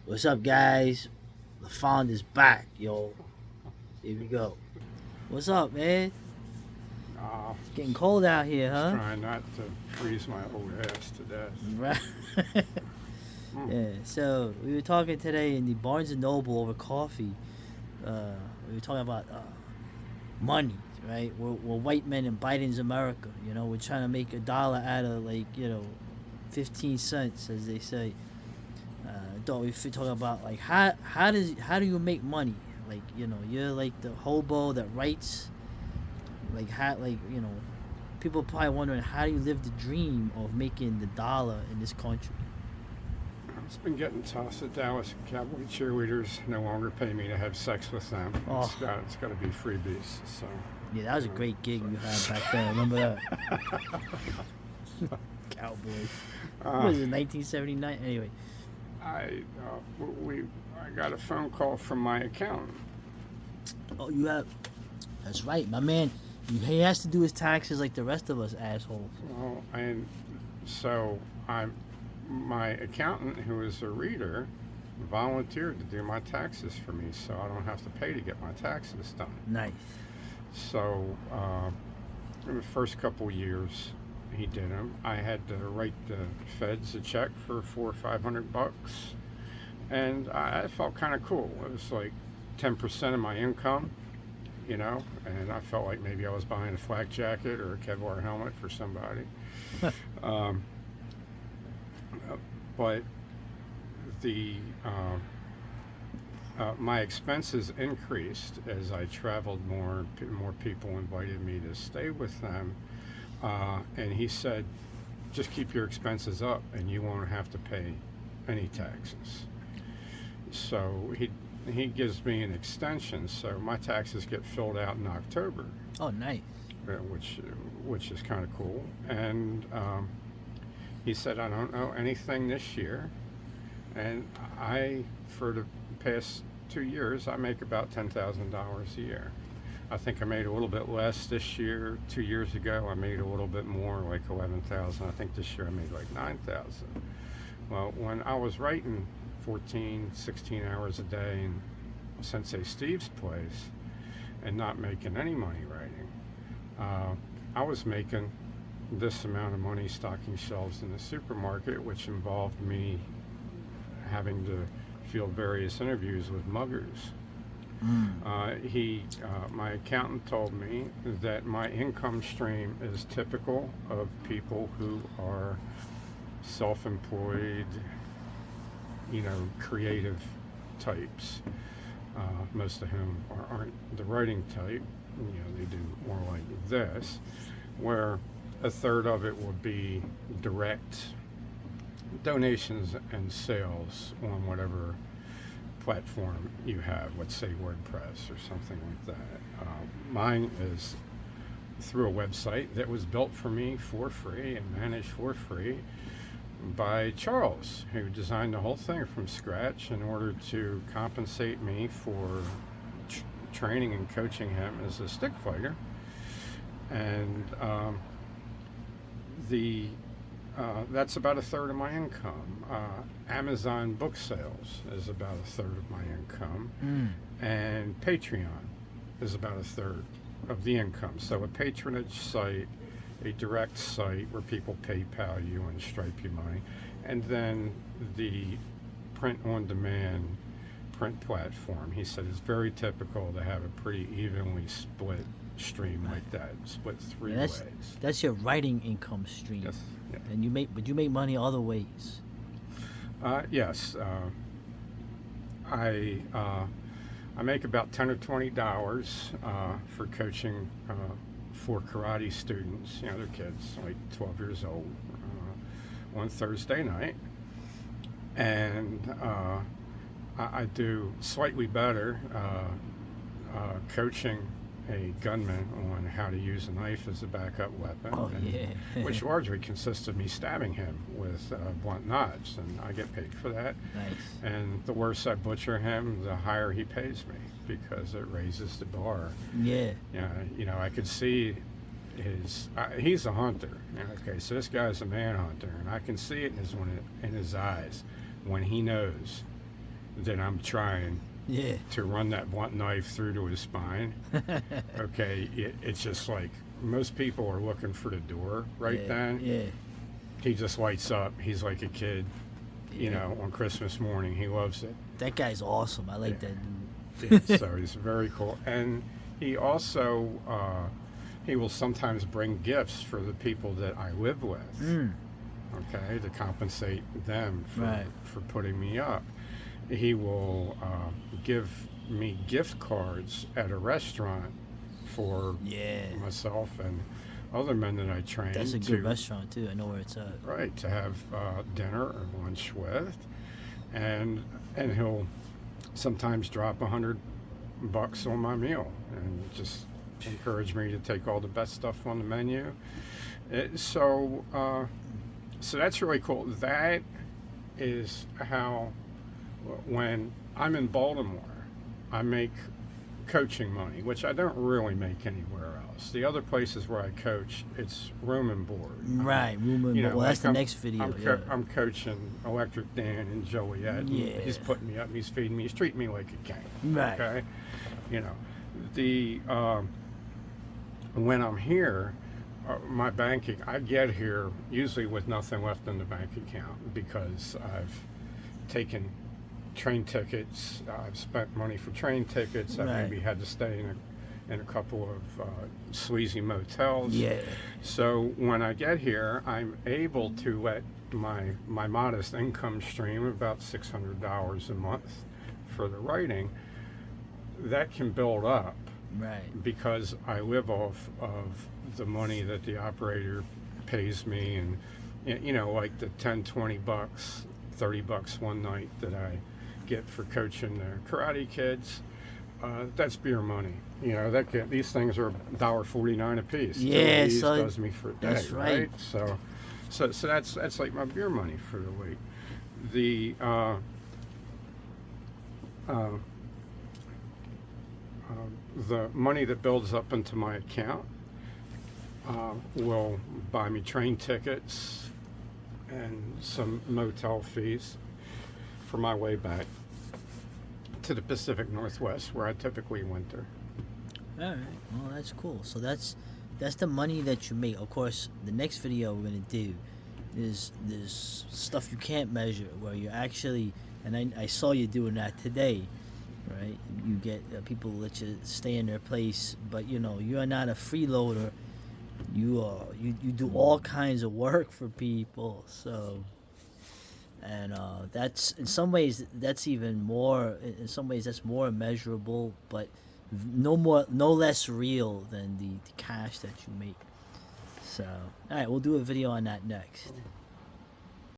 What's up, guys? LaFond is back, yo. Here we go. What's up, man? Oh, It's getting cold out here, just huh? trying not to freeze my old ass to death. Right. Mm. Yeah. So we were talking today in the Barnes and Noble over coffee. We were talking about money, right? We're white men in Biden's America. We're trying to make a dollar out of 15 cents, as they say. Thought we should talk about like how do you make money? You're like the hobo that writes. People probably wondering how do you live the dream of making the dollar in this country. It's been getting tossed. The Dallas Cowboy cheerleaders no longer pay me to have sex with them. Oh, It's got to be freebies. So yeah, that was a great gig you had back then. Remember that? Cowboys. What uh, was it, 1979? Anyway. I we I got a phone call from my accountant. Oh, you have. That's right, my man. He has to do his taxes like the rest of us assholes. Well, and so I'm my accountant, who is a reader, volunteered to do my taxes for me, so I don't have to pay to get my taxes done. Nice. So in the first couple years, he did them. I had to write the feds a check for $400 or $500, and I felt kind of cool. It was like 10% of my income, and I felt like maybe I was buying a flak jacket or a Kevlar helmet for somebody. um, but the my expenses increased as I traveled more. More people invited me to stay with them, and he said, "Just keep your expenses up, and you won't have to pay any taxes." So he gives me an extension, so my taxes get filled out in October, Oh, nice. which is kind of cool. And he said, "I don't know anything this year," and for the past 2 years, I make about $10,000 a year. I think I made a little bit less this year. 2 years ago, I made a little bit more, like 11,000. I think this year I made like 9,000. Well, when I was writing 14, 16 hours a day in Sensei Steve's place and not making any money writing, I was making this amount of money stocking shelves in the supermarket, which involved me having to field various interviews with muggers. Mm. My accountant told me that my income stream is typical of people who are self-employed, creative types, most of whom aren't the writing type. They do more like this, where a third of it would be direct donations and sales on whatever platform you have, let's say WordPress or something like that. Mine is through a website that was built for me for free and managed for free by Charles, who designed the whole thing from scratch in order to compensate me for training and coaching him as a stick fighter. And the that's about a third of my income. Amazon book sales is about a third of my income, Mm. and Patreon is about a third of the income. So a patronage site, a direct site where people PayPal you and Stripe you money, and then the print on demand print platform. He said it's very typical to have a pretty evenly split stream like that, split three Yeah, that's ways. that's your writing income stream, Yes. Yeah. and but you make money other ways. Yes. I I make about $10 or $20 for coaching for karate students. They're kids like 12 years old, on Thursday night, and I do slightly better coaching a gunman on how to use a knife as a backup weapon, Oh, yeah. which largely consists of me stabbing him with blunt knives, and I get paid for that. Nice. And the worse I butcher him, the higher he pays me because it raises the bar. Yeah. I could see he's a hunter. Okay, so this guy's a man hunter, and I can see it in his eyes when he knows that I'm trying Yeah. to run that blunt knife through to his spine. Okay, it's just like most people are looking for the door right Yeah. then. Yeah. He just lights up. He's like a kid, you Yeah. know, on Christmas morning. He loves it. That guy's awesome. I like Yeah. that Yeah, dude. so he's very cool. And he also, he will sometimes bring gifts for the people that I live with. Mm. Okay, to compensate them Right. for putting me up. He will give me gift cards at a restaurant for Yeah. myself and other men that I train. That's a good to, restaurant too. I know where it's at. right, to have dinner or lunch with, and he'll sometimes drop $100 on my meal and just encourage me to take all the best stuff on the menu. So that's really cool. That is how, when I'm in Baltimore, I make coaching money, which I don't really make anywhere else. The other places where I coach, it's room and board. Right. Room You know, well, that's the I'm- next video. Yeah. I'm coaching Electric Dan and Joliet. And Yeah. he's putting me up. He's feeding me. He's treating me like a king. Right. Okay. You know, the when I'm here, my banking. I get here usually with nothing left in the bank account because I've taken train tickets. I've spent money for train tickets. I Right. maybe had to stay in a couple of sleazy motels. Yeah. So when I get here, I'm able to let my modest income stream, about $600 a month for the writing, that can build up Right. because I live off of the money that the operator pays me, and you know, like the 10, 20 bucks, 30 bucks one night that I get for coaching the karate kids. That's beer money. You know, these things are $1.49 a piece. Yeah, These so does me for a day, that's right. So that's like my beer money for the week. The money that builds up into my account will buy me train tickets and some motel fees for my way back to the Pacific Northwest, where I typically winter. All right. Well, that's cool. So that's the money that you make. Of course, the next video we're gonna do is stuff you can't measure, where you actually, and I saw you doing that today, right? You get people let you stay in their place, but you know you are not a freeloader. You do all kinds of work for people. So. And that's, in some ways, that's even more. In some ways, that's more immeasurable, but no less real than the cash that you make. So, all right, we'll do a video on that next.